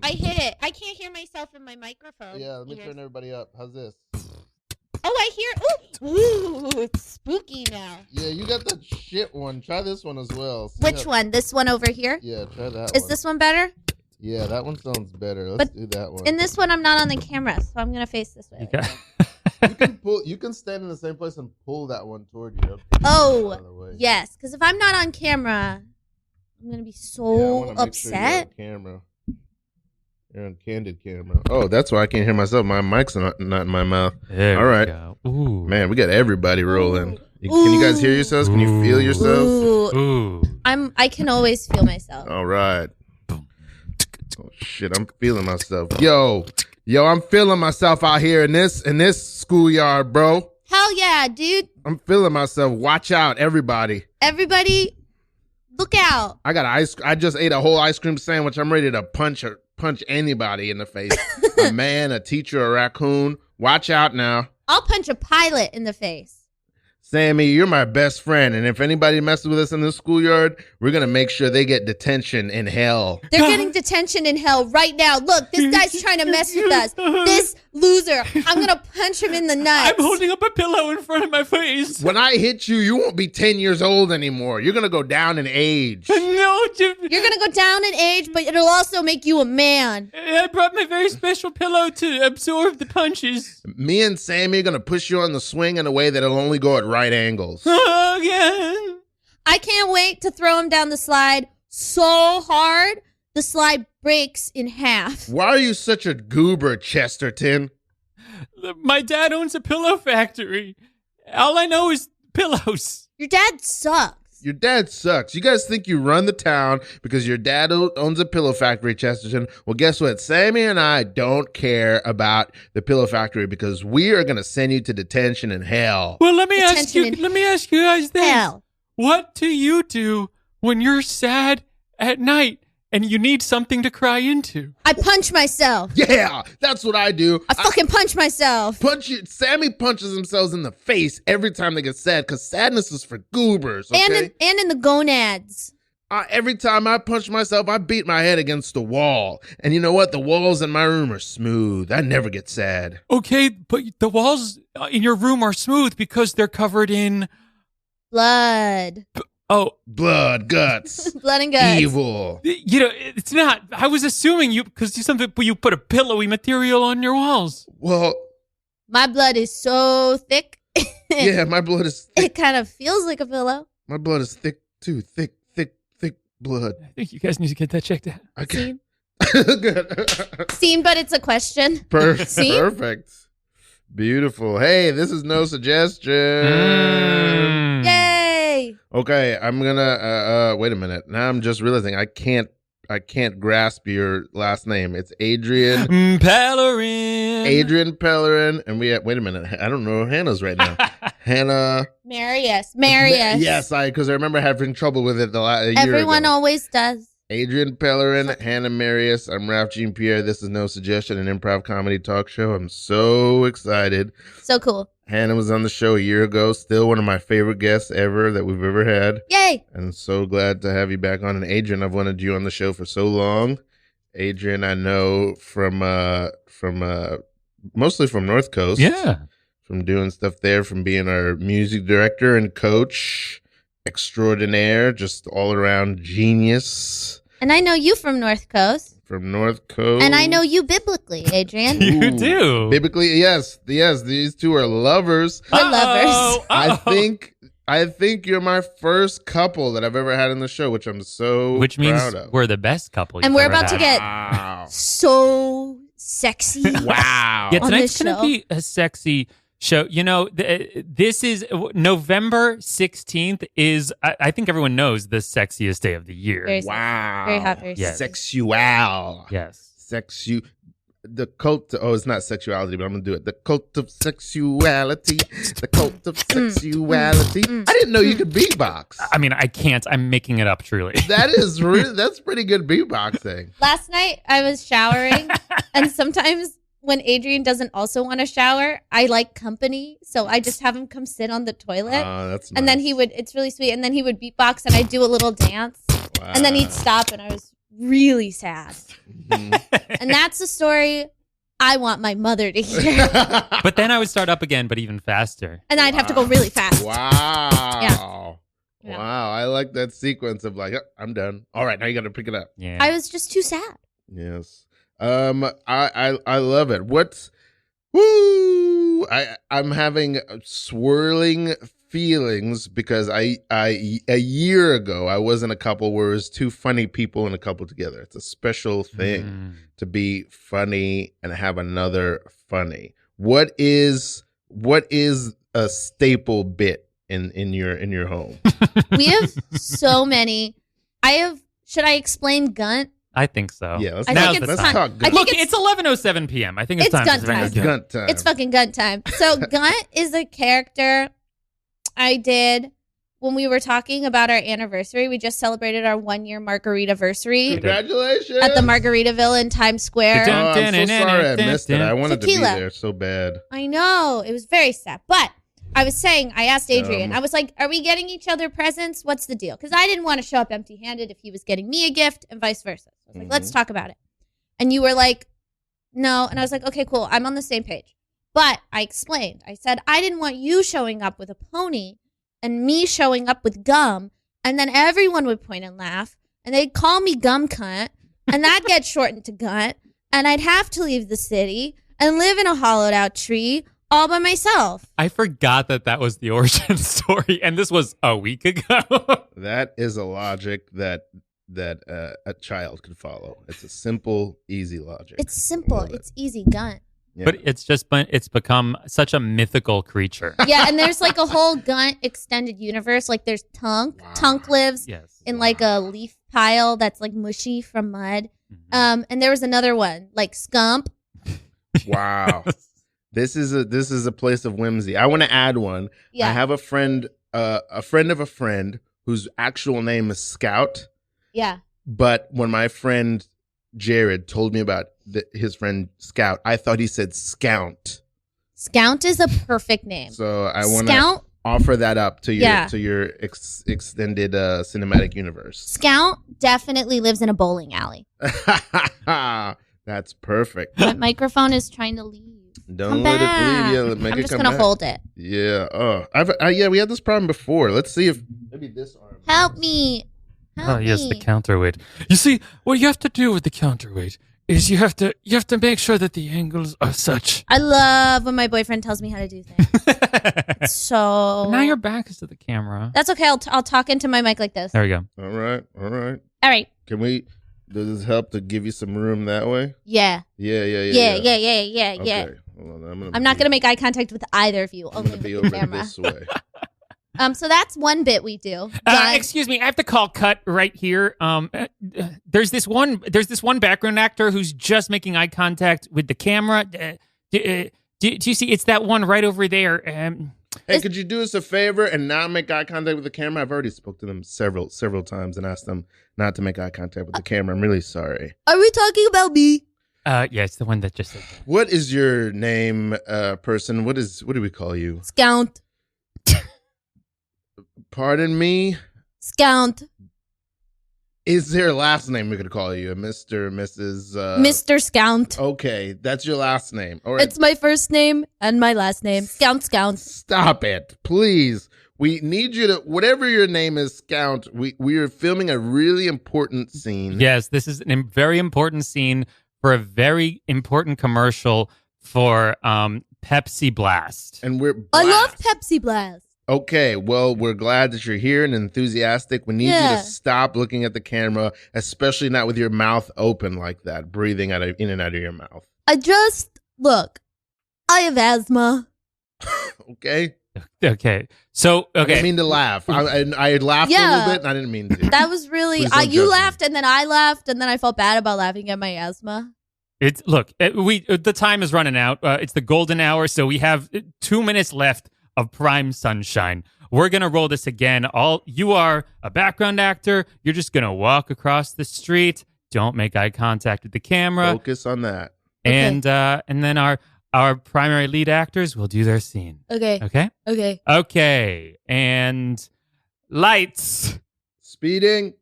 I hit it. I can't hear myself in my microphone. Yeah, let me turn everybody up. How's this? Oh, I hear. Ooh, it's spooky now. Yeah, you got that shit one. Try this one as well. Which one? This one over here? Yeah, try that one. Is this one better? Yeah, that one sounds better. Let's do that one. In this one, I'm not on the camera, so I'm gonna face this way. You can stand in the same place and pull that one toward you. Oh, yes. Because if I'm not on camera, I'm gonna be so upset. You're on camera. You're on candid camera. Oh, that's why I can't hear myself. My mic's not in my mouth. There All right. Ooh. Man, we got everybody rolling. Can you guys hear yourselves? Can you feel yourselves? Ooh. I can always feel myself. All right. Oh shit, I'm feeling myself. Yo, I'm feeling myself out here in this schoolyard, bro. Hell yeah, dude. I'm feeling myself. Watch out, everybody. Everybody, look out. I just ate a whole ice cream sandwich. I'm ready to punch anybody in the face. A man, a teacher, a raccoon. Watch out now. I'll punch a pilot in the face. Sammy, you're my best friend, and if anybody messes with us in the schoolyard, we're going to make sure they get detention in hell. They're getting detention in hell right now. Look, this guy's trying to mess with us. This loser. I'm going to punch him in the nuts. I'm holding up a pillow in front of my face. When I hit you, you won't be 10 years old anymore. You're going to go down in age. No, You're going to go down in age, but it'll also make you a man. I brought my very special pillow to absorb the punches. Me and Sammy are going to push you on the swing in a way that it'll only go at right angles. Oh, yeah. I can't wait to throw him down the slide so hard, the slide breaks in half. Why are you such a goober, Chesterton? My dad owns a pillow factory. All I know is pillows. Your dad sucks. Your dad sucks. You guys think you run the town because your dad owns a pillow factory, Chesterton. Well, guess what? Sammy and I don't care about the pillow factory because we are going to send you to detention in hell. Well, let me ask you guys this. Hell. What do you do when you're sad at night and you need something to cry into? I punch myself. Yeah, that's what I do. I fucking punch myself. Sammy punches themselves in the face every time they get sad because sadness is for goobers, okay? And in the gonads. Every time I punch myself, I beat my head against the wall. And you know what? The walls in my room are smooth. I never get sad. Okay, but the walls in your room are smooth because they're covered in... blood. Blood, guts. Blood and guts. Evil. You know, it's not. I was assuming you put a pillowy material on your walls. Well, my blood is so thick. Yeah, my blood is thick. It kind of feels like a pillow. My blood is thick too. Thick blood. I think you guys need to get that checked out. Okay. Good. Scene, but it's a question. Perfect. Beautiful. Hey, this is no suggestion. Yay. Okay, I'm gonna wait a minute. Now I'm just realizing I can't grasp your last name. It's Adrien Pellerin. Adrien Pellerin, and wait a minute. I don't know Hannah's right now. Hannah. Marius. Yes, because I remember having trouble with it a year ago. Everyone always does. Adrien Pellerin, Hannah Marius. I'm Ralph Jean Pierre. This is No Suggestion, an improv comedy talk show. I'm so excited. So cool. Hannah was on the show a year ago. Still one of my favorite guests ever that we've ever had. Yay. And so glad to have you back on. And Adrien, I've wanted you on the show for so long. Adrien, I know from mostly from North Coast. Yeah. From doing stuff there, from being our music director and coach extraordinaire, just all around genius. And I know you from North Coast. From North Coast. And I know you biblically, Adrien. You do. Biblically, yes. These two are lovers. We're lovers. I think you're my first couple that I've ever had in the show, which I'm so Which means proud of. we're the best couple. And we're about to get Wow. so sexy. Wow. Yeah, on tonight's this going to show. be a sexy show. You know, this is November 16th is, I think everyone knows, the sexiest day of the year. Very sexy. Wow. Very hot, very Yes. sexy. Sexual. Yes. The cult, it's not sexuality, but I'm going to do it. The cult of sexuality. The cult of sexuality. I didn't know you could beatbox. I mean, I can't. I'm making it up, truly. That's pretty good beatboxing. Last night I was showering, and sometimes when Adrien doesn't also want to shower, I like company, so I just have him come sit on the toilet. That's nice. And then it's really sweet, and then he would beatbox, and I'd do a little dance, and then he'd stop, and I was really sad. Mhm. And that's the story I want my mother to hear. But then I would start up again, but even faster. And I'd have to go really fast. Wow. Yeah. Wow. I like that sequence of like, "Oh, I'm done. All right, now you got to pick it up. Yeah. I was just too sad. Yes. I love it. What's woo? I'm having swirling feelings because I a year ago I was in a couple where it was two funny people in a couple together. It's a special thing to be funny and have another funny. What is a staple bit in your home? We have so many. Should I explain Gunt? I think so. Yeah, let's, I Now's think the it's time. talk I good. think Look, it's- it's 11:07 p.m. I think it's It's time Gunt to time. Gunt time. It's fucking Gunt time. So Gunt is a character I did when we were talking about our anniversary. We just celebrated our 1-year margarita-versary Congratulations. at the Margaritaville in Times Square. Oh, I'm so sorry I missed it. I wanted to be Tequila. there so bad. I know. It was very sad. But I was saying, I asked Adrien, Dumb. I was like, are we getting each other presents? What's the deal? Because I didn't want to show up empty-handed if he was getting me a gift and vice versa. So I was like, let's talk about it. And you were like, no. And I was like, okay, cool. I'm on the same page. But I explained. I said, I didn't want you showing up with a pony and me showing up with gum. And then everyone would point and laugh. And they'd call me gum cunt. And that'd get shortened to gunt. And I'd have to leave the city and live in a hollowed out tree all by myself. I forgot that was the origin story, and this was a week ago. That is a logic that a child could follow. It's a simple, easy logic. It's simple. Love it. It's easy gunt. Yeah. But it's become such a mythical creature. Yeah, and there's like a whole gunt extended universe. Like there's Tunk. Wow. Tunk lives Yes. in like a leaf pile that's like mushy from mud. Mhm. And there was another one, like Scump. Wow. This is a place of whimsy. I want to add one. Yeah. I have a friend of a friend whose actual name is Scout. Yeah. But when my friend Jared told me about his friend Scout, I thought he said Scout. Scout is a perfect name. So I want to Scout. offer that up to your Yeah. extended cinematic universe. Scout definitely lives in a bowling alley. That's perfect. My microphone is trying to leave. Don't Come let back. it leave. Yeah, make I'm it just come gonna back. hold it. Yeah. Oh, yeah. We had this problem before. Let's see if maybe this arm. Help me. Help Oh yes, me. the counterweight. You see, what you have to do with the counterweight is you have to make sure that the angles are such. I love when my boyfriend tells me how to do things. So Now your back is to the camera. that's okay. I'll talk into my mic like this. There we go. All right. All right. Can we? Does this help to give you some room that way? Yeah. Yeah. Yeah. Hold on, I'm not gonna make eye contact with either of you. I'm Only gonna with be the over camera. this way. So that's one bit we do. Guys, Excuse me, I have to call cut right here. There's this one background actor who's just making eye contact with the camera. Do you see? It's that one right over there. Hey, could you do us a favor and not make eye contact with the camera? I've already spoke to them several times and asked them not to make eye contact with the camera. I'm really sorry. are we talking about me? Yeah, it's the one that just said that. What is your name, person? What do we call you? Scout. Pardon me? Scout. Is there a last name we could call you? Mr., Mrs. Mr. Scout. Okay, that's your last name. All right. It's my first name and my last name. Scout. Stop it, please. We need you to, whatever your name is, Scout. We are filming a really important scene. Yes, this is a very important scene for a very important commercial for Pepsi Blast. And we're I blast. love Pepsi Blast. Okay, well, we're glad that you're here and enthusiastic. We need you Yeah. to stop looking at the camera, especially not with your mouth open like that, breathing in and out of your mouth. Look, I have asthma. Okay? Okay, so I didn't mean to laugh. I laughed a Yeah. little bit and I didn't mean to. That was really, Please don't you judge me. laughed and then I laughed and then I felt bad about laughing at my asthma. The time is running out. It's the golden hour, so we have 2 minutes left of prime sunshine. We're gonna roll this again. You are a background actor. You're just gonna walk across the street. Don't make eye contact with the camera, Focus on that. and then our primary lead actors will do their scene. Okay. Okay, and lights. Speeding.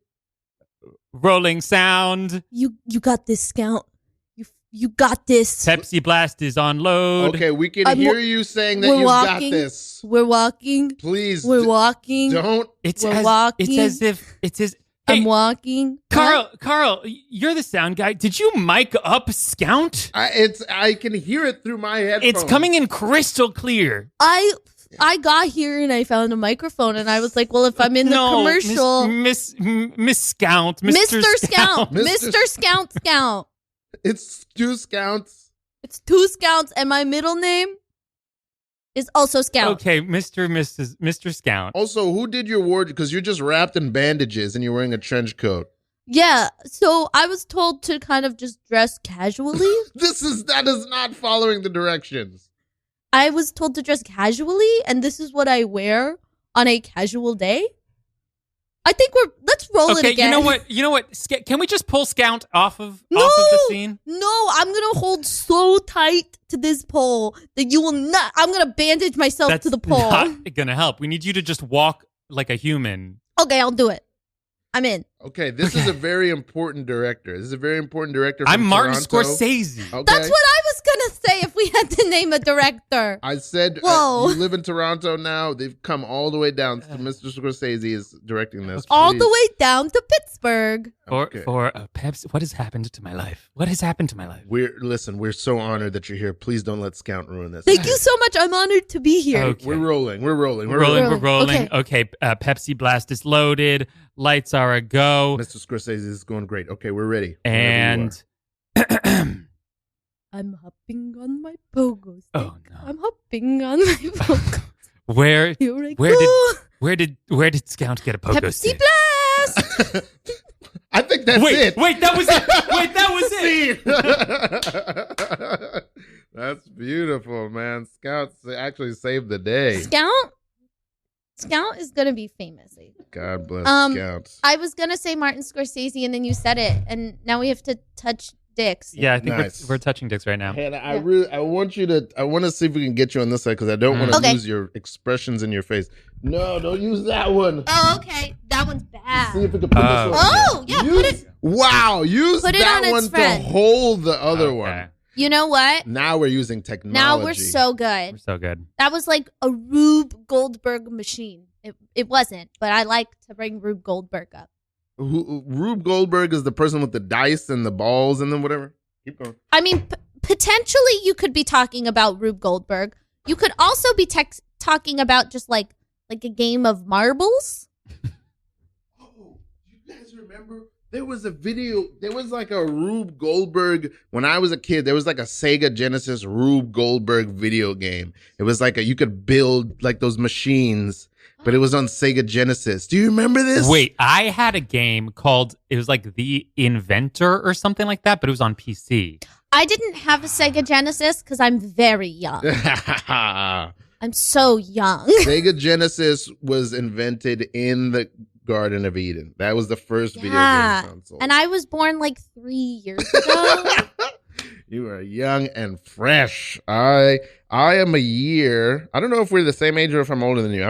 rolling sound. You got this, Scout. You got this. Pepsi Blast is on load. Okay, we can hear you saying that we're you walking. got this. We're walking. Please, We're walking. don't. We're walking. It's as if hey, I'm walking. Carl, you're the sound guy. Did you mic up Scout? I can hear it through my headphones. It's coming in crystal clear. I got here and I found a microphone and I was like, well, if I'm in the commercial, Miss Scout, Mr. Scout, Mr. Scout. It's 2 Scouts. It's 2 Scouts, and my middle name is also Scout. Okay, Mr. Scout. Also, who did your wardrobe? Because you're just wrapped in bandages and you're wearing a trench coat. Yeah, so I was told to kind of just dress casually. That is not following the directions. I was told to dress casually, and this is what I wear on a casual day. I think let's roll it again. You know what? Can we just pull Scout off of the scene? No, I'm going to hold so tight to this pole that you will not, I'm going to bandage myself to the pole. That's not going to help. We need you to just walk like a human. Okay, I'll do it. I'm in. Okay, this is a very important director. This is a very important director from I'm Martin Toronto. Scorsese. Okay. That's what I was going to say if we had to name a director. I said, Whoa. You live in Toronto now. They've come all the way down. To Mr. Scorsese is directing this. All Please. the way down to Pittsburgh. For Pepsi, what has happened to my life? What has happened to my life? We're so honored that you're here. Please don't let Scout ruin this. Thank you so much. I'm honored to be here. Okay. We're rolling. We're rolling. Okay, Pepsi Blast is loaded. Lights are a go. Mr. Scorsese is going great. Okay, we're ready. And I'm hopping on my pogo stick. Oh no! I'm hopping on my pogo. Where did Scout get a pogo Pepsi stick? Blast. I think that's it. Wait, that was it. Wait, that was it. That's beautiful, man. Scout actually saved the day. Scout is gonna be famous. God bless Scouts. I was gonna say Martin Scorsese, and then you said it, and now we have to touch dicks. Yeah, I think Nice. we're touching dicks right now. Hannah, I want to see if we can get you on this side because I don't want to lose your expressions in your face. No, don't use that one. Oh, okay. That one's bad. See if we can put this one. Oh, yeah, put it. Wow, use Put it that on one its friend. to hold the other one. You know what? Now we're using technology. Now we're so good. We're so good. That was like a Rube Goldberg machine. It wasn't, but I like to bring Rube Goldberg up. Rube Goldberg is the person with the dice and the balls and then whatever. Keep going. I mean, potentially you could be talking about Rube Goldberg. You could also be talking about just like a game of marbles. Oh, you guys remember? There was a video. There was like a Rube Goldberg. When I was a kid, there was like a Sega Genesis Rube Goldberg video game. It was like you could build like those machines, but it was on Sega Genesis. Do you remember this? Wait, I had a game called, it was like The Inventor or something like that, but it was on PC. I didn't have a Sega Genesis because I'm very young. I'm so young. Sega Genesis was invented in the Garden of Eden. That was the first video game console. And I was born like 3 years ago. You are young and fresh. I am a year. I don't know if we're the same age or if I'm older than you.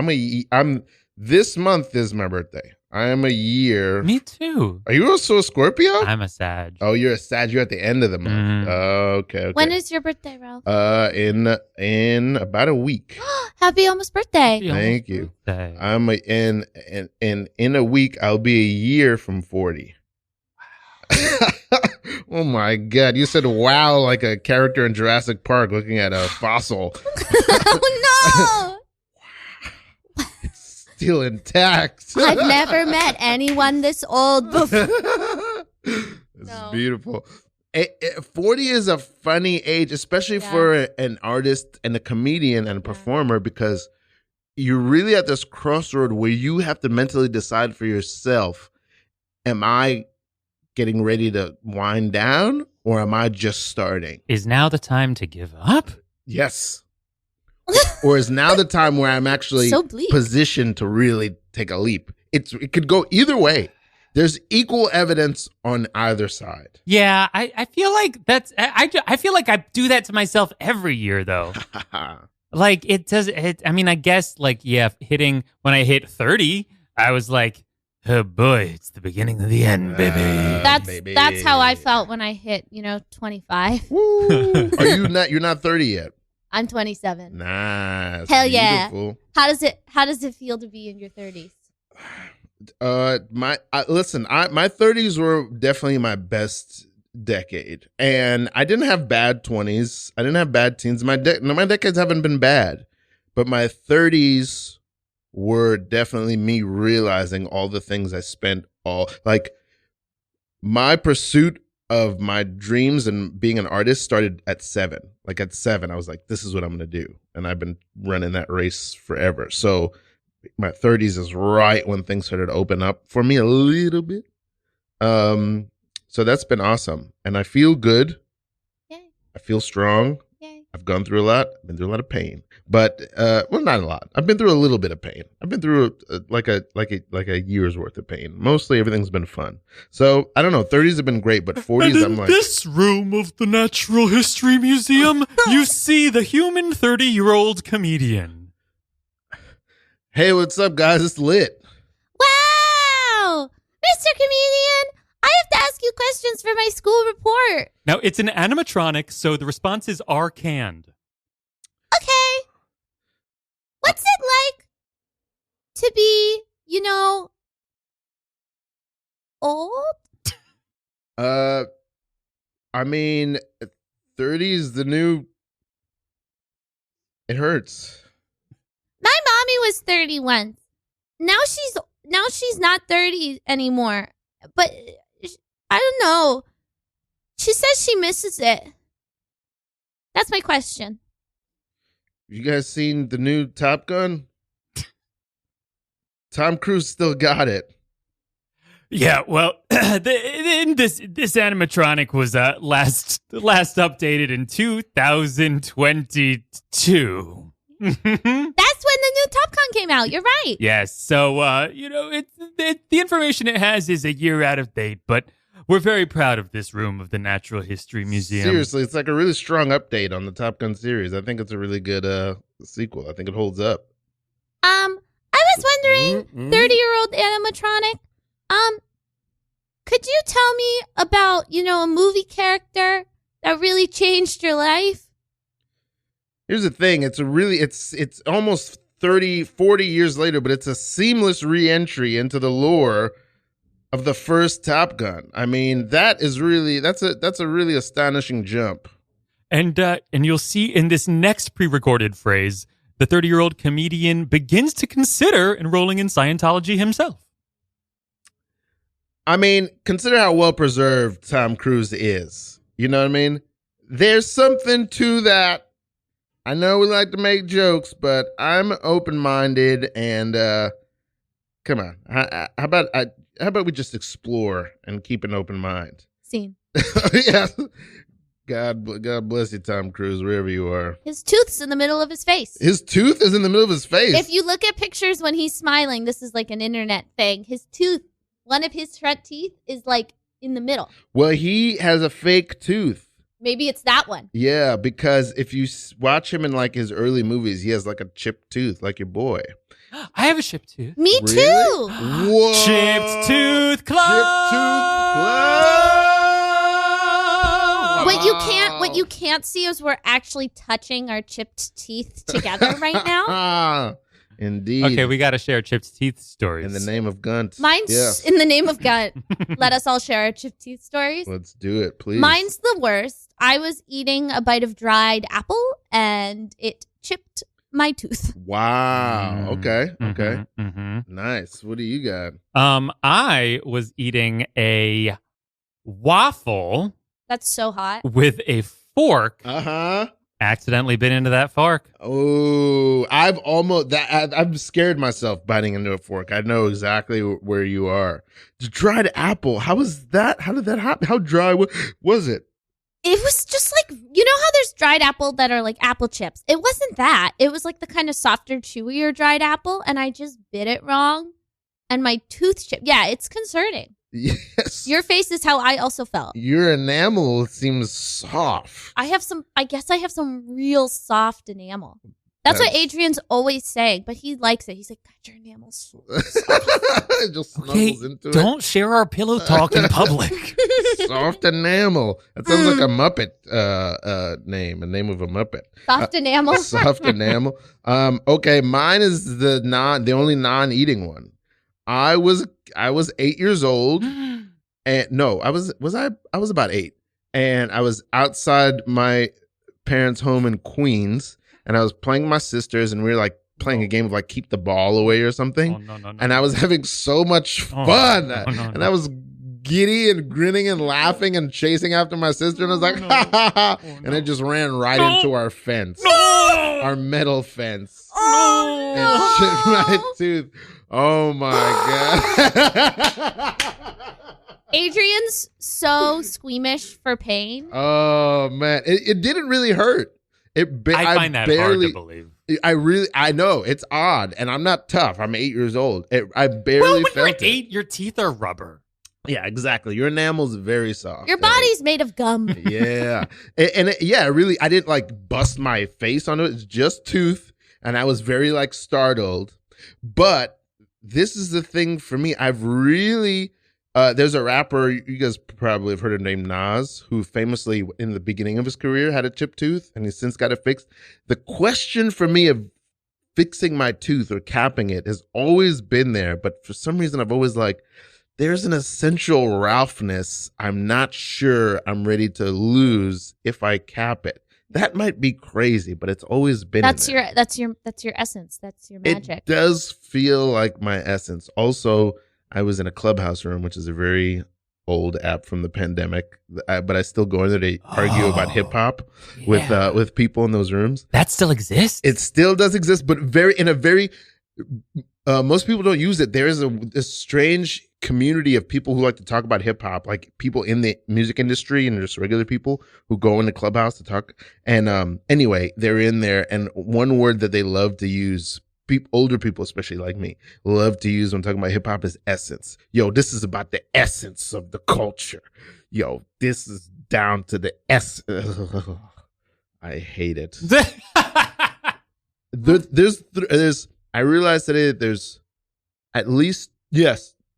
I'm this month is my birthday. I am a year. Me too. Are you also a Scorpio? I'm a Sag. Oh, you're a Sag. You're at the end of the month. Okay. When is your birthday, Ralph? In about a week. Happy almost birthday. Thank you. I'm in a week. I'll be a year from 40. Oh my God! You said "wow" like a character in Jurassic Park looking at a fossil. Oh no! It's still intact. I've never met anyone this old before. It's beautiful. 40 is a funny age, especially for an artist and a comedian and a performer, because you're really at this crossroad where you have to mentally decide for yourself: am I getting ready to wind down, or am I just starting? Is now the time to give up? Yes. Or is now the time where I'm actually positioned to really take a leap? It could go either way. There's equal evidence on either side. Yeah, I feel like I feel like I do that to myself every year, though. Like it does. I mean, I guess like when I hit 30, I was like, Oh boy, it's the beginning of the end, baby. That's how I felt when I hit 25. Woo. You're not 30 yet. I'm 27. Nice. Hell beautiful. Yeah. How does it feel to be in your 30s? My 30s were definitely my best decade, and I didn't have bad 20s. I didn't have bad teens. My decades haven't been bad, but my 30s were definitely me realizing all the things I spent my pursuit of my dreams and being an artist started at 7. Like at 7, I was like, this is what I'm going to do. And I've been running that race forever. So my 30s is right when things started to open up for me a little bit. So that's been awesome. And I feel good. Yay. I feel strong. Yay. I've gone through a lot. I've been through a lot of pain, but not a lot. I've been through a little bit of pain. I've been through like a year's worth of pain. Mostly everything's been fun. So I don't know. 30s have been great, but 40s I'm like. This room of the Natural History Museum, you see the human 30-year-old comedian. Hey, what's up, guys? It's lit. Wow, Mr. Comedian, I have to ask you questions for my school report. Now, it's an animatronic, so the responses are canned. Okay. What's it like to be, old? I mean, 30's the new. It hurts. My mommy was 30 once. Now she's not 30 anymore. But I don't know. She says she misses it. That's my question. You guys seen the new Top Gun? Tom Cruise still got it. Yeah, well, this animatronic was last updated in 2022. That's when the new Top Gun came out. You're right. Yes, so the information it has is a year out of date, but we're very proud of this room of the Natural History Museum. Seriously, it's like a really strong update on the Top Gun series. I think it's a really good sequel. I think it holds up. I was wondering, 30-year-old animatronic, could you tell me about, a movie character that really changed your life? Here's the thing. It's almost 30, 40 years later, but it's a seamless re-entry into the lore of the first Top Gun. I mean, that's a really astonishing jump. And you'll see in this next pre-recorded phrase, the 30-year-old comedian begins to consider enrolling in Scientology himself. I mean, consider how well preserved Tom Cruise is. You know what I mean? There's something to that. I know we like to make jokes, but I'm open-minded and come on. How about we just explore and keep an open mind? Scene. Yeah. God bless you, Tom Cruise, wherever you are. His tooth's in the middle of his face. His tooth is in the middle of his face. If you look at pictures when he's smiling, this is like an internet thing. His tooth, one of his front teeth is like in the middle. Well, he has a fake tooth. Maybe it's that one. Yeah, because if you watch him in like his early movies, he has like a chipped tooth, like your boy. I have a chipped tooth. Me Really? too. Whoa. Chipped tooth club. Chipped tooth club. What you can't see is we're actually touching our chipped teeth together right now. Indeed. Okay, we got to share chipped teeth stories. In the name of Gunt. Mine's in the name of Gunt. Let us all share our chipped teeth stories. Let's do it, please. Mine's the worst. I was eating a bite of dried apple and it chipped my tooth. Wow. Okay. Mm-hmm. Nice. What do you got? I was eating a waffle. That's so hot. With a fork. Uh-huh. Accidentally bit into that fork. Oh, I've scared myself biting into a fork. I know exactly where you are. The dried apple. How was that? How did that happen? How dry was it? It was just like, you know how there's dried apple that are like apple chips? It wasn't that. It was like the kind of softer, chewier dried apple, and I just bit it wrong, and my tooth chipped. Yeah, it's concerning. Yes. Your face is how I also felt. Your enamel seems soft. I guess I have some real soft enamel. That's what Adrian's always saying, but he likes it. He's like, God, your enamel's so It just snuggles into don't share our pillow talk in public. Soft enamel. That sounds like a Muppet name, a name of a Muppet. soft enamel. Soft enamel. Okay, mine is the only non-eating one. I was 8 years old, and no, I was about 8, and I was outside my parents' home in Queens, and I was playing with my sisters, and we were like playing a game of like keep the ball away or something. Oh, no. And I was having so much fun, and I was giddy and grinning and laughing and chasing after my sister, and I was like, ha ha ha, and I just ran right into our fence, our metal fence, and chipped my tooth. Oh my god. Adrian's so squeamish for pain. Oh man, it didn't really hurt. I find that hard to believe. I know it's odd, and I'm not tough. I'm 8 years old. I barely when felt you're 8, it. your teeth are rubber. Yeah, exactly. Your enamel's very soft. Your body's made of gum. Yeah, I didn't like bust my face on it. It's just tooth, and I was very like startled. But this is the thing for me. I've really. There's a rapper, you guys probably have heard of named Nas, who famously in the beginning of his career had a chipped tooth, and he's since got it fixed. The question for me of fixing my tooth or capping it has always been there, but for some reason I've always like, there's an essential Ralphness I'm not sure I'm ready to lose if I cap it. That might be crazy, but it's always been That's in there. your essence. That's your magic. It does feel like my essence. Also, I was in a Clubhouse room, which is a very old app from the pandemic, but I still go in there to argue about hip hop with people in those rooms. That still exists? It still does exist, but most people don't use it. There is a strange community of people who like to talk about hip hop, like people in the music industry and just regular people who go into Clubhouse to talk. And anyway, they're in there, and one word that they love to use, older people, especially like me, love to use when talking about hip hop is essence. Yo, this is about the essence of the culture. Yo, this is down to the essence. I hate it. There's. I realized today that there's at least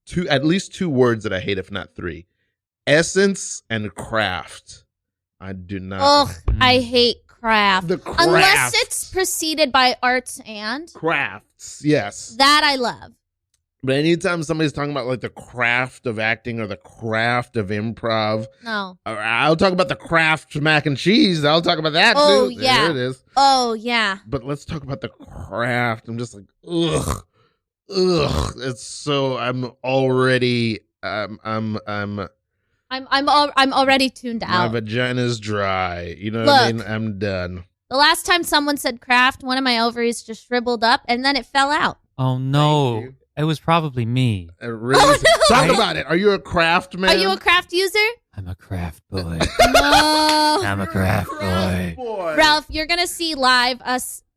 two words that I hate, if not 3: essence and craft. I do not. Ugh, I hate craft. The craft. Unless it's preceded by arts and crafts. Yes. that I love. But anytime somebody's talking about like the craft of acting or the craft of improv, No. I'll talk about the craft mac and cheese. I'll talk about that Oh, too. yeah. There it is. Oh yeah. But let's talk about the craft. I'm just like, ugh. It's so. I'm already. I'm already tuned My out. vagina's dry. You know what I mean? I'm done. The last time someone said craft, one of my ovaries just shriveled up and then it fell out. Oh, no. It was probably me. It really Oh, no. Talk about it. Are you a craft man? Are you a craft user? I'm a craft boy. No. I'm a craft boy. Ralph, you're going to see live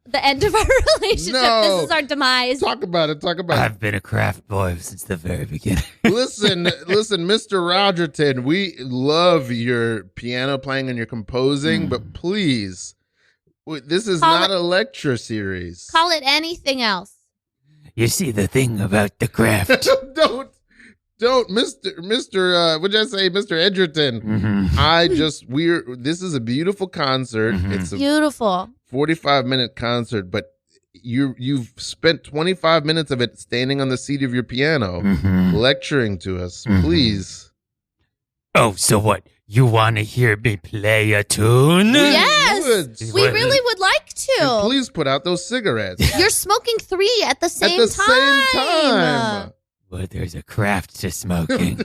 the end of our relationship. No. This is our demise. Talk about it. I've been a craft boy since the very beginning. Listen, Mr. Rogerton, we love your piano playing and your composing, but please, this is not a lecture series. Call it anything else. You see, the thing about the craft. Don't, Mr. What'd I say, Mr. Edgerton? Mm-hmm. This is a beautiful concert. Mm-hmm. It's a Beautiful. 45-minute concert, but you've spent 25 minutes of it standing on the seat of your piano, lecturing to us. Please. Oh, so what? You want to hear me play a tune? Yes. We really would like to. And please put out those cigarettes. You're smoking 3 at the same time. Same time. Well, there's a craft to smoking.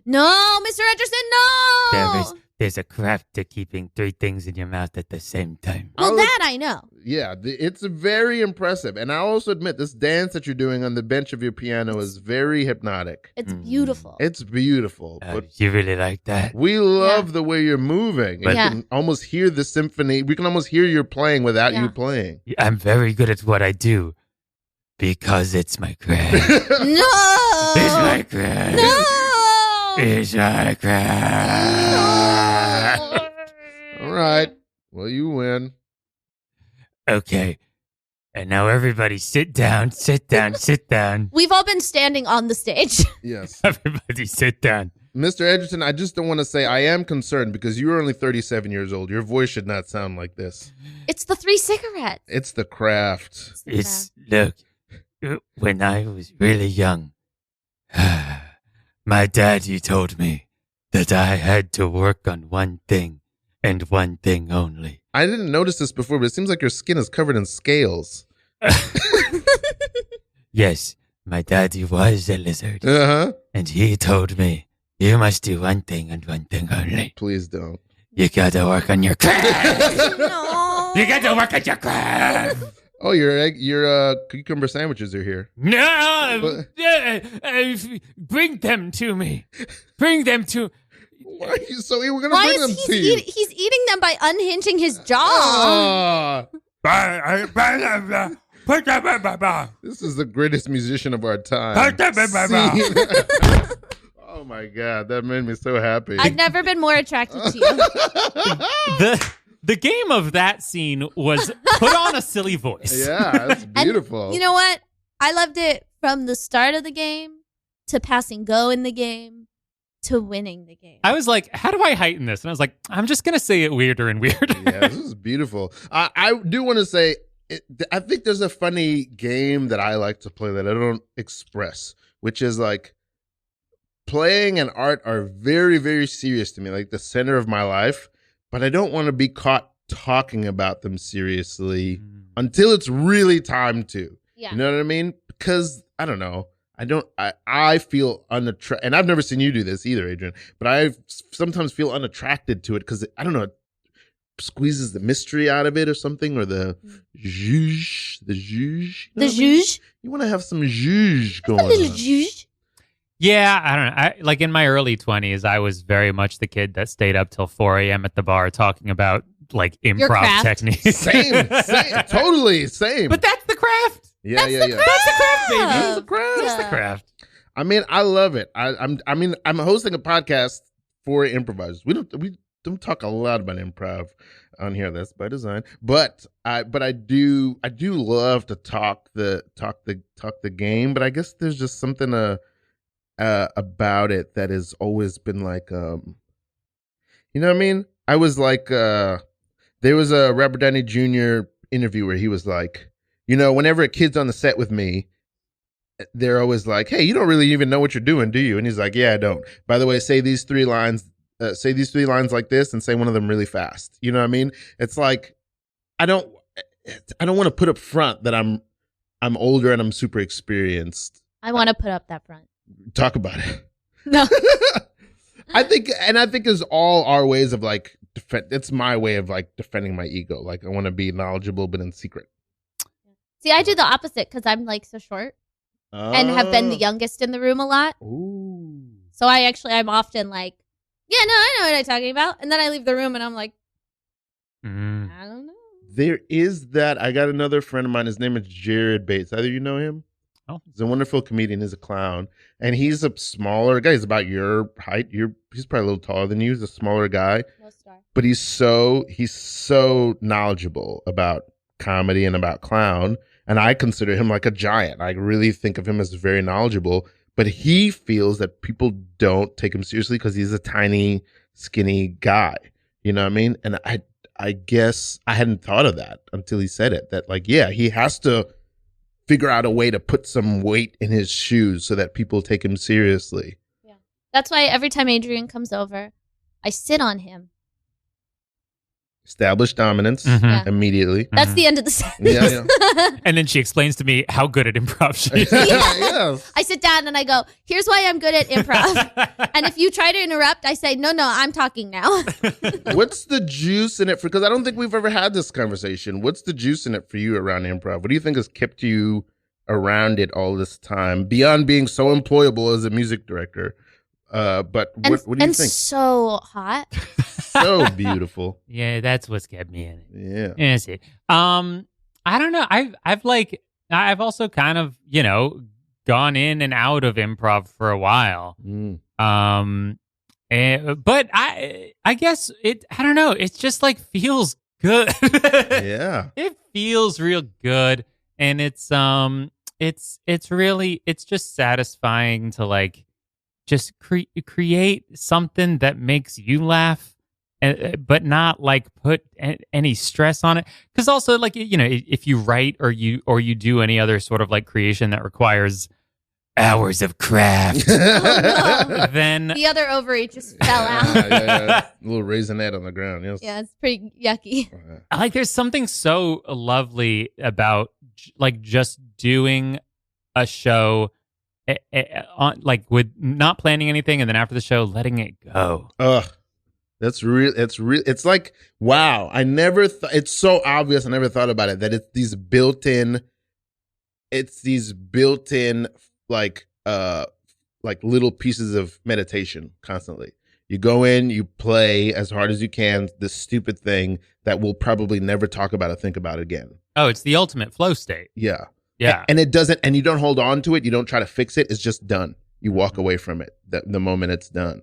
No, Mr. Edgerton, no. There's a craft to keeping 3 things in your mouth at the same time. Well, that I know. Yeah, it's very impressive. And I'll also admit, this dance that you're doing on the bench of your piano is very hypnotic. It's beautiful. It's beautiful. But You really like that? we love the way you're moving. You Yeah. can almost hear the symphony. We can almost hear you playing without you playing. I'm very good at what I do because it's my craft. No. It's my craft. No. It's my craft. All right. Well, you win. Okay. And now everybody sit down, sit down, sit down. We've all been standing on the stage. Yes. Everybody sit down. Mr. Edgerton, I just don't want to say I am concerned because you are only 37 years old. Your voice should not sound like this. It's the 3 cigarettes. It's the craft. Look, when I was really young, my daddy told me that I had to work on one thing and one thing only. I didn't notice this before, but it seems like your skin is covered in scales. Yes, my daddy was a lizard. Uh-huh. And he told me, you must do one thing and one thing only. Please don't. You gotta work on your craft. No. You gotta work on your craft. Oh, your cucumber sandwiches are here. No, bring them to me. Bring them to. Why are you so? We're gonna Why bring them is to you. he's eating them by unhinging his jaw? This is the greatest musician of our time. Oh my God, that made me so happy. I've never been more attracted to you. The game of that scene was put on a silly voice. Yeah, that's beautiful. And you know what? I loved it from the start of the game to passing go in the game to winning the game. I was like, how do I heighten this? And I was like, I'm just going to say it weirder and weirder. Yeah, this is beautiful. I do want to say, I think there's a funny game that I like to play that I don't express, which is like playing and art are very, very serious to me, like the center of my life. But I don't want to be caught talking about them seriously until it's really time to. Yeah. You know what I mean? Because I don't know. I feel unattracted, and I've never seen you do this either, Adrien, but I sometimes feel unattracted to it because I don't know, it squeezes the mystery out of it or something, or the zhuzh. The zhuzh? You want to have some zhuzh going on. Zhuzh. Yeah, I don't know. Like in my early 20s, I was very much the kid that stayed up till 4 a.m. at the bar talking about like improv techniques. Same, totally same. But that's the craft. Yeah. That's the craft, baby. That's the craft. That's the craft. I mean, I love it. I'm hosting a podcast for improvisers. We don't talk a lot about improv on here. That's by design. But I do love to talk the game. But I guess there's just something about it that has always been like, you know what I mean? I was like, there was a Robert Downey Jr. interview where he was like, you know, whenever a kid's on the set with me, they're always like, hey, you don't really even know what you're doing, do you? And he's like, yeah, I don't. By the way, say these 3 lines like this and say one of them really fast. You know what I mean? It's like, I don't want to put up front that I'm older and I'm super experienced. I want to put up that front. Talk about it. No. I think is all our ways of like it's my way of like defending my ego. Like I want to be knowledgeable but in secret. See, I do the opposite because I'm like so short and have been the youngest in the room a lot. Ooh. So I'm often like, yeah, no, I know what I'm talking about. And then I leave the room and I'm like, I don't know. There is that. I got another friend of mine. His name is Jared Bates. Either you know him? Oh. He's a wonderful comedian. He's a clown. And he's a smaller guy. He's about your height. He's probably a little taller than you. He's a smaller guy. No star. But he's so knowledgeable about comedy and about clown. And I consider him like a giant. I really think of him as very knowledgeable. But he feels that people don't take him seriously because he's a tiny, skinny guy. You know what I mean? And I guess I hadn't thought of that until he said it. That like, yeah, he has to figure out a way to put some weight in his shoes so that people take him seriously. Yeah. That's why every time Adrien comes over, I sit on him. Establish dominance immediately. That's the end of the sentence. Yeah. And then she explains to me how good at improv she is. Yeah. I sit down and I go, here's why I'm good at improv. And if you try to interrupt, I say, no, I'm talking now. What's the juice in it because I don't think we've ever had this conversation. What's the juice in it for you around improv? What do you think has kept you around it all this time beyond being so employable as a music director? But what do you think? So hot. So beautiful. Yeah, that's what's kept me in it. Yeah. That's it. I don't know. I've also kind of, gone in and out of improv for a while. But I guess I don't know. It's just like feels good. Yeah. It feels real good. and it's really, it's just satisfying to like just create something that makes you laugh, but not like put any stress on it. Because also, like, you know, if you write or you do any other sort of like creation that requires hours of craft, then the other ovary just fell out. Yeah. A little raisinette on the ground. Yes. Yeah, it's pretty yucky. Like, there's something so lovely about like just doing a show on, like, with not planning anything, and then after the show letting it go. Ugh. That's real. It's like, wow. I never thought, it's so obvious. I never thought about it, that it's these built-in like little pieces of meditation constantly. You go in, you play as hard as you can this stupid thing that we'll probably never talk about or think about again. Oh, it's the ultimate flow state. Yeah. Yeah. And it doesn't, and you don't hold on to it. You don't try to fix it. It's just done. You walk away from it the moment it's done.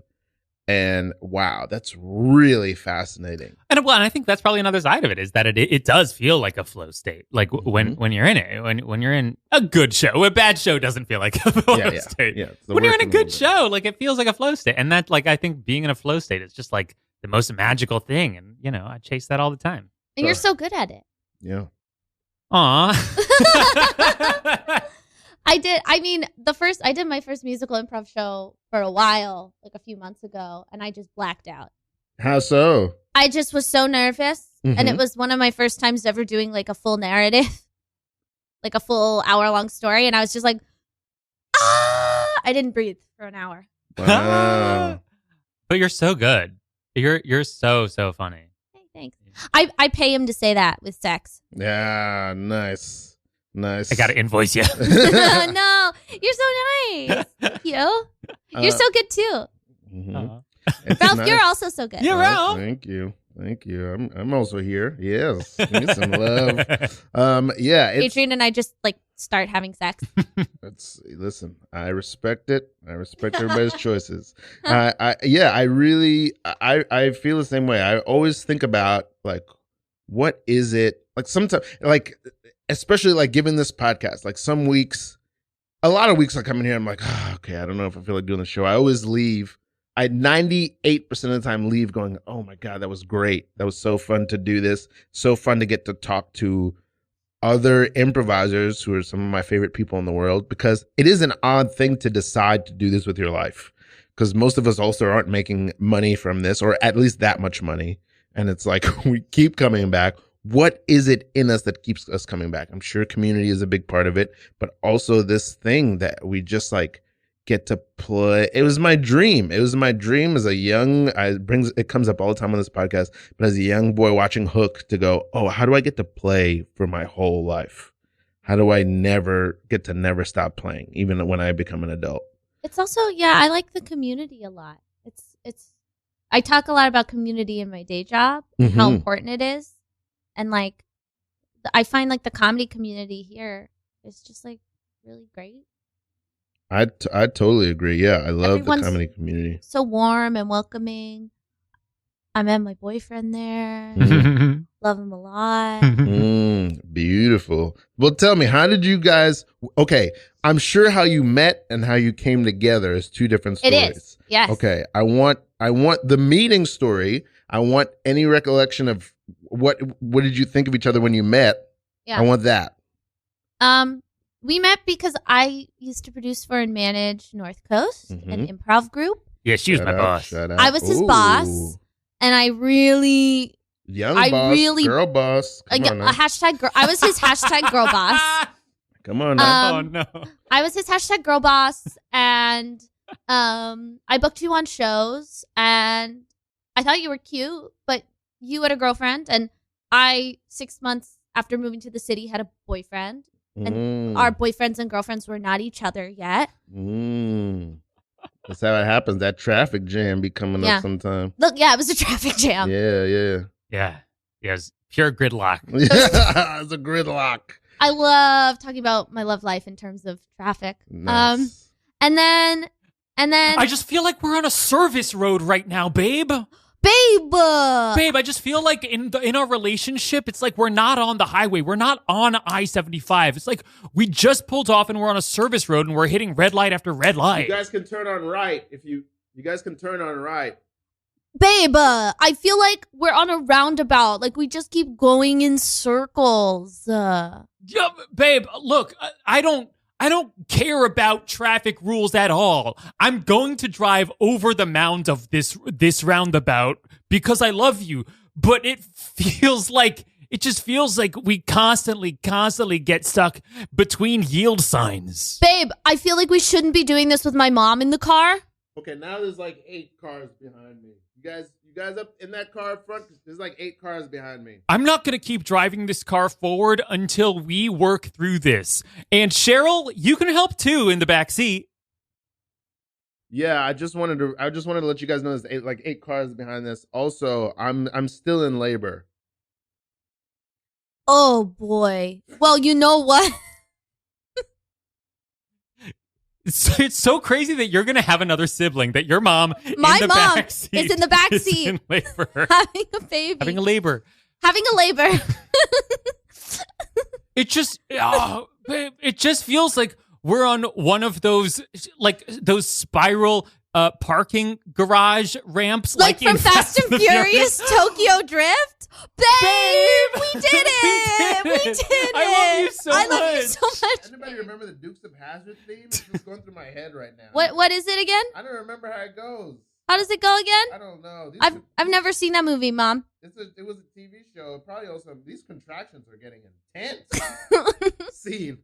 And wow, that's really fascinating. And I think that's probably another side of it, is that it does feel like a flow state. Like when you're in it, when you're in a good show. A bad show doesn't feel like a flow state. Yeah, when you're in a good show, like, it feels like a flow state. And that, like, I think being in a flow state is just like the most magical thing. And, you know, I chase that all the time. And you're so good at it. Yeah. Aw. I did my first musical improv show for a while, like a few months ago, and I just blacked out. How so? I just was so nervous, and it was one of my first times ever doing like a full narrative, like a full hour-long story, and I was just like, I didn't breathe for an hour. Wow. But you're so good. You're so funny. Hey, thanks. I pay him to say that with sex. Yeah, nice. I gotta invoice you. No, you're so nice. Thank you. You're so good too. Ralph, nice. you're also so good. Yeah, Ralph. Thank you. I'm also here. Yes. Give me some love. Yeah. Adrien and I just like start having sex. Listen, I respect it. I respect everybody's choices. I feel the same way. I always think about, like, what is it? Like, sometimes, like, especially like given this podcast, like some weeks, a lot of weeks I come in here, I'm like, okay, I don't know if I feel like doing the show. I always leave. I 98% of the time leave going, oh my God, that was great. That was so fun to do this. So fun to get to talk to other improvisers who are some of my favorite people in the world, because it is an odd thing to decide to do this with your life, because most of us also aren't making money from this, or at least that much money. And it's like, we keep coming back. What is it in us that keeps us coming back? I'm sure community is a big part of it, but also this thing that we just like get to play. It was my dream. It was my dream as a young, it comes up all the time on this podcast, but as a young boy watching Hook, to go, oh, how do I get to play for my whole life? How do I never stop playing, even when I become an adult? It's also, I like the community a lot. I talk a lot about community in my day job, and how important it is. And like, I find like the comedy community here is just like really great. I totally agree. Yeah, I love Everyone's the comedy community. So warm and welcoming. I met my boyfriend there. Love him a lot. Beautiful. Well, tell me, how did you guys? Okay, I'm sure how you met and how you came together is two different stories. It is. Yes. Okay, I want the meeting story. I want any recollection of what did you think of each other when you met? Yeah. I want that. We met because I used to produce for and manage North Coast, an improv group. Yeah, she was my boss. Shut up. I was his boss, and I really girl boss. Come on now. a hashtag girl. I was his hashtag girl boss. Come on now. Oh no. I was his hashtag girl boss, and I booked you on shows, and I thought you were cute, but you had a girlfriend, and I, 6 months after moving to the city, had a boyfriend, and our boyfriends and girlfriends were not each other yet. That's how it happens. That traffic jam be coming up sometime. Look, it was a traffic jam. Yeah. It's pure gridlock. It's a gridlock. I love talking about my love life in terms of traffic. Nice. And then I just feel like we're on a service road right now, babe. Babe, I just feel like in our relationship, it's like we're not on the highway. We're not on I-75. It's like we just pulled off and we're on a service road and we're hitting red light after red light. You guys can turn on right if you guys can turn on right. Babe, I feel like we're on a roundabout. Like we just keep going in circles. Yeah, babe, look, I don't care about traffic rules at all. I'm going to drive over the mound of this roundabout because I love you. But it just feels like we constantly get stuck between yield signs. Babe, I feel like we shouldn't be doing this with my mom in the car. Okay, now there's like 8 cars behind me. You guys up in that car up front? There's like 8 cars behind me. I'm not going to keep driving this car forward until we work through this. And Cheryl, you can help too in the back seat. Yeah, I just wanted to let you guys know there's 8 cars behind this. Also, I'm still in labor. Oh boy. Well, you know what? It's so crazy that you're going to have another sibling, that your mom is in the back seat. In labor. Having a baby. Having a labor. It just feels like we're on one of those spiral parking garage ramps. Like from Fast and Furious Tokyo Drift? Babe, we did it! We did it! I love you so much. Anybody remember the Dukes of Hazzard theme? It's just going through my head right now. What is it again? I don't remember how it goes. How does it go again? I don't know. I've never seen that movie, Mom. It was a TV show. Probably also these contractions are getting intense. Scene.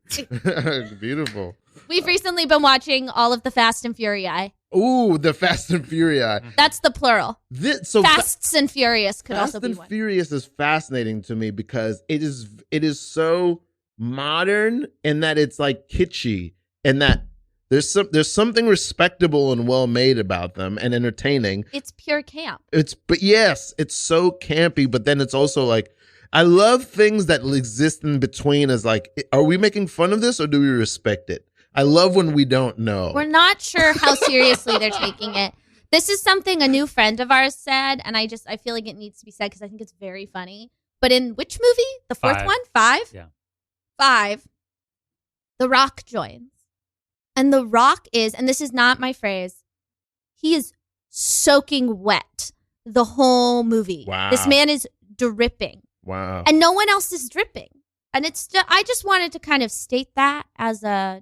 Beautiful. We've recently been watching all of the Fast and Furious. Ooh, the Fast and Furious. That's the plural. Fasts and Furious could Fast also be one. Fast and Furious is fascinating to me because it is so modern in that it's like kitschy and that there's something respectable and well made about them and entertaining. It's pure camp. But yes, it's so campy, but then it's also like I love things that exist in between as like, are we making fun of this or do we respect it? I love when we don't know. We're not sure how seriously they're taking it. This is something a new friend of ours said, and I feel like it needs to be said because I think it's very funny. But in which movie? The fourth one? 5? Yeah. 5. The Rock joins. And The Rock is, and this is not my phrase, he is soaking wet the whole movie. Wow. This man is dripping. Wow. And no one else is dripping. And I just wanted to kind of state that as a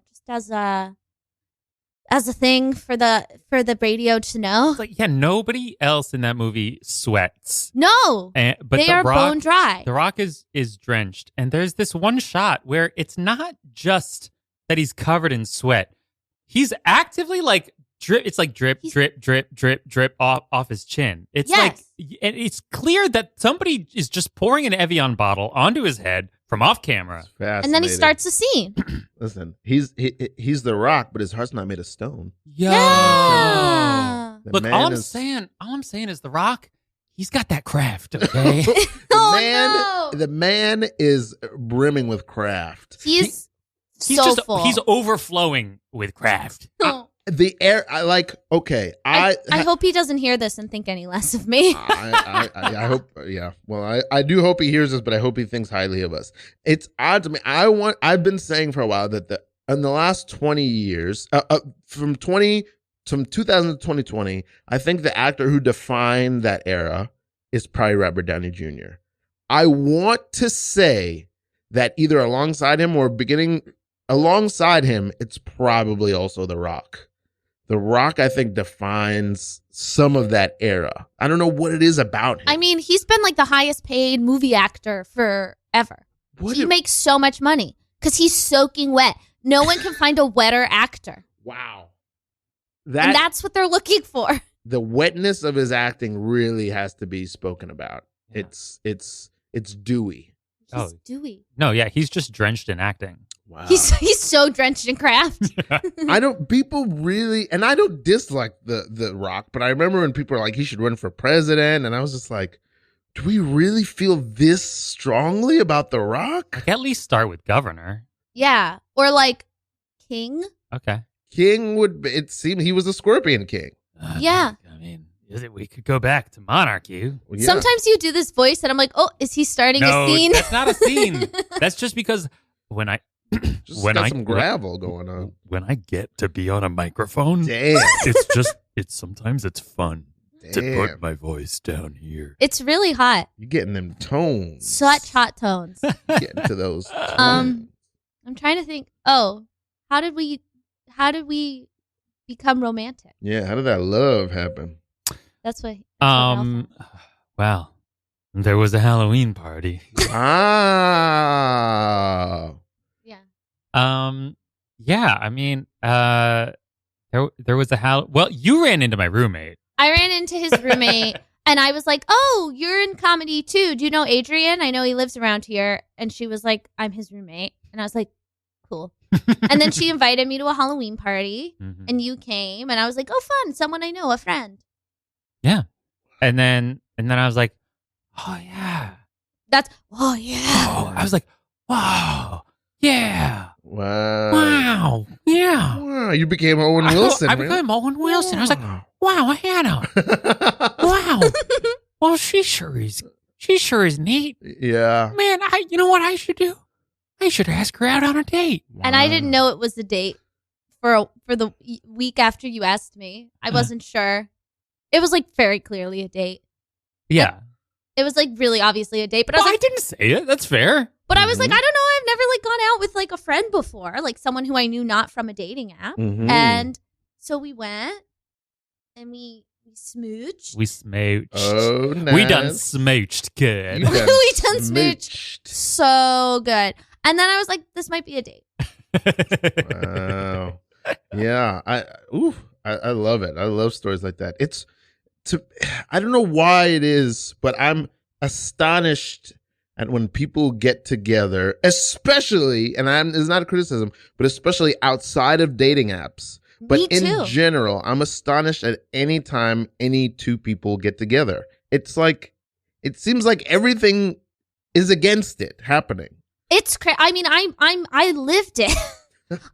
thing for the radio to know. It's like, yeah, nobody else in that movie sweats. No, but they are bone dry. The Rock is drenched, and there's this one shot where it's not just that he's covered in sweat. He's actively like drip. It's like drip off his chin. It's like, and it's clear that somebody is just pouring an Evian bottle onto his head from off camera. And then he starts the scene. Listen, he's The Rock, but his heart's not made of stone. Yeah. Look, all I'm saying is The Rock, he's got that craft, okay? The man is brimming with craft. He's full. He's overflowing with craft. The air, I hope he doesn't hear this and think any less of me. I hope, yeah. Well, I do hope he hears us, but I hope he thinks highly of us. It's odd to me. I've been saying for a while that in the last 20 years, from 2000 to 2020, I think the actor who defined that era is probably Robert Downey Jr. I want to say that either alongside him or alongside him, it's probably also The Rock. The Rock, I think, defines some of that era. I don't know what it is about him. I mean, he's been like the highest paid movie actor forever. He makes so much money because he's soaking wet. No one can find a wetter actor. Wow. And that's what they're looking for. The wetness of his acting really has to be spoken about. Yeah. It's dewy. He's dewy. No, yeah, he's just drenched in acting. Wow. He's so drenched in craft. I don't dislike the Rock, but I remember when people were like, he should run for president, and I was just like, do we really feel this strongly about The Rock? Like, at least start with governor. Yeah, or like king. Okay. King it seemed he was a Scorpion King. Yeah. I mean, we could go back to monarchy. Well, yeah. Sometimes you do this voice, and I'm like, oh, is he starting a scene? That's not a scene. That's just because when I some gravel going on. When I get to be on a microphone, Damn. sometimes it's fun to put my voice down here. It's really hot. You're getting them tones. Such hot tones. Getting to those tones. I'm trying to think. Oh, how did we become romantic? Yeah, how did that love happen? That's what. Well, there was a Halloween party. Ah. Yeah. Yeah. I mean, there was well, you ran into my roommate. I ran into his roommate, and I was like, "Oh, you're in comedy too. Do you know Adrien? I know he lives around here." And she was like, "I'm his roommate," and I was like, "Cool." And then she invited me to a Halloween party, and you came, and I was like, "Oh, fun! Someone I know, a friend." Yeah, and then I was like, "Oh yeah." Oh yeah. Oh, I was like, "Wow, yeah." Wow. Yeah. Wow, you became Owen Wilson. I became Owen Wilson. I was like, wow, Hannah. Wow. Well, she sure is neat. Yeah. Man, you know what I should do? I should ask her out on a date. And I didn't know it was a date for the week after you asked me. I wasn't sure. It was like very clearly a date. Yeah. It was like really obviously a date, but I didn't say it. That's fair. But I was like, I don't know. I've never like gone out with like a friend before, like someone who I knew not from a dating app. Mhm. And so we went and we smooched. We smooched. Oh, nice. We done smooched good. You done We done smooched. So good. And then I was like, this might be a date. Wow. Yeah. I love it. I love stories like that. I don't know why it is, but I'm astonished at when people get together, especially, and it's not a criticism, but especially outside of dating apps. But Me too. in general, I'm astonished at any time any two people get together. It's like, it seems like everything is against it happening. It's crazy. I mean, I lived it.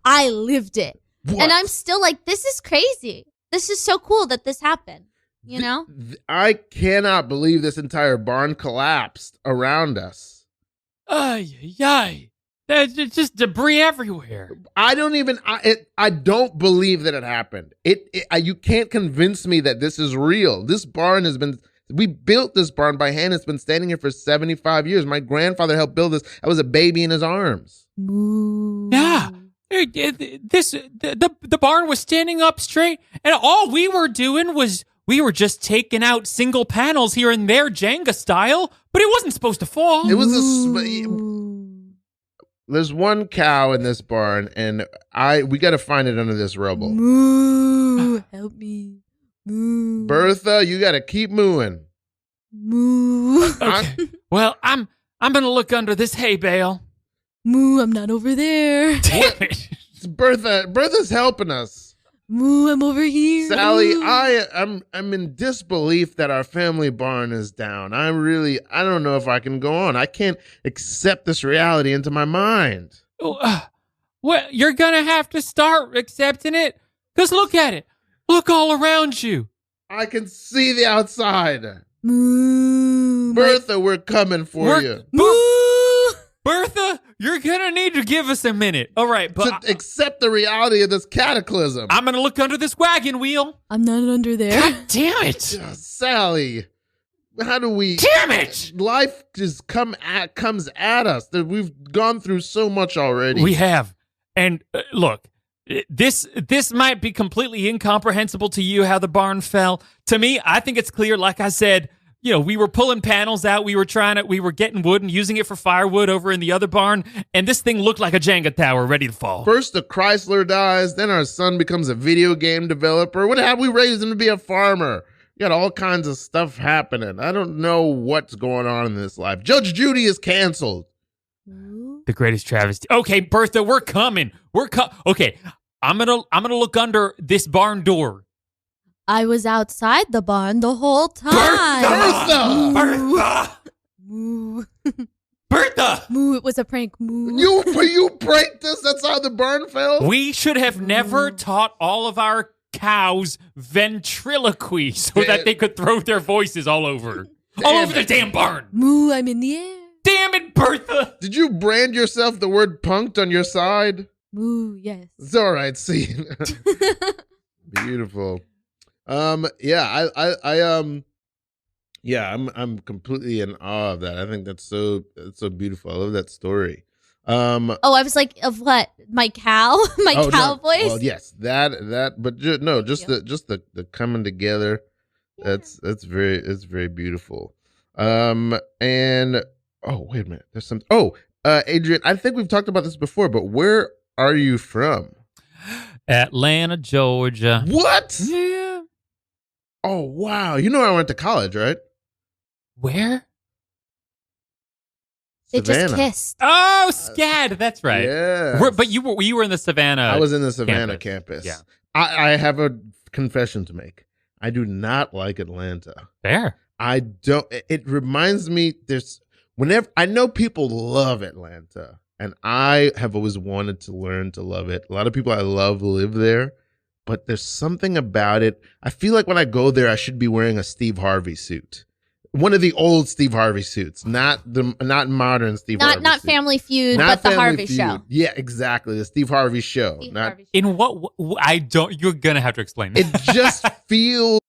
I lived it. What? And I'm still like, this is crazy. This is so cool that this happened. You know? I cannot believe this entire barn collapsed around us. Ay. There's just debris everywhere. I don't believe that it happened. You can't convince me that this is real. This barn we built this barn by hand. It's been standing here for 75 years. My grandfather helped build this. I was a baby in his arms. Moo. Yeah. The barn was standing up straight, and all we were doing was we were just taking out single panels here and there, Jenga style, but it wasn't supposed to fall. It was there's one cow in this barn, and we got to find it under this rubble. Moo. Help me. Moo. Bertha, you got to keep mooing. Moo. Okay. Well, I'm gonna look under this hay bale. Moo, I'm not over there. Damn it. Bertha's helping us. Moo, I'm over here. Sally, Moo. I'm in disbelief that our family barn is down. I don't know if I can go on. I can't accept this reality into my mind. Well, you're gonna have to start accepting it. Cause look at it. Look all around you. I can see the outside. Moo. Bertha, we're coming for you. Moo. Bertha, you're gonna need to give us a minute. All right, but To accept the reality of this cataclysm. I'm gonna look under this wagon wheel. I'm not under there. God damn it! Sally, how do we? Damn it! Life just comes at us. We've gone through so much already. We have, and look, this might be completely incomprehensible to you how the barn fell. To me, I think it's clear. Like I said, we were pulling panels out. We were getting wood and using it for firewood over in the other barn. And this thing looked like a Jenga tower ready to fall. First, the Chrysler dies. Then our son becomes a video game developer. What have we raised him to be a farmer? You got all kinds of stuff happening. I don't know what's going on in this life. Judge Judy is canceled. The greatest travesty. Okay, Bertha, we're coming. Okay, I'm gonna look under this barn door. I was outside the barn the whole time. Bertha! Moo. Bertha! Moo, it was a prank. Moo. You pranked us? That's how the barn fell? We should have never taught all of our cows ventriloquy so that they could throw their voices all over the damn barn. Moo, I'm in the air. Damn it, Bertha. Did you brand yourself the word punked on your side? Moo, yes. It's all right. See, beautiful. I'm completely in awe of that. I think that's so beautiful. I love that story. I was like, of what? My cow? Cow voice? Well, yes, that, but just the coming together. Yeah. It's very beautiful. And oh, wait a minute. There's some. Oh, Adrien, I think we've talked about this before, but where are you from? Atlanta, Georgia. What? Yeah. Oh, wow. You know I went to college, right? Where? They Savannah. just kissed. Oh, SCAD. That's right. Yeah. But you were in the Savannah. I was in the Savannah campus. Yeah. I have a confession to make. I do not like Atlanta. Fair. I don't. It reminds me. Whenever I know people love Atlanta, and I have always wanted to learn to love it. A lot of people I love live there, but there's something about it. I feel like when I go there, I should be wearing a Steve Harvey suit. One of the old Steve Harvey suits, not modern Steve Harvey. Not suit. Family Feud, Not but the Family Harvey Feud. Show. Yeah, exactly. The Steve Harvey show. Steve Not Harvey show. In what? I don't. You're gonna have to explain. It just feels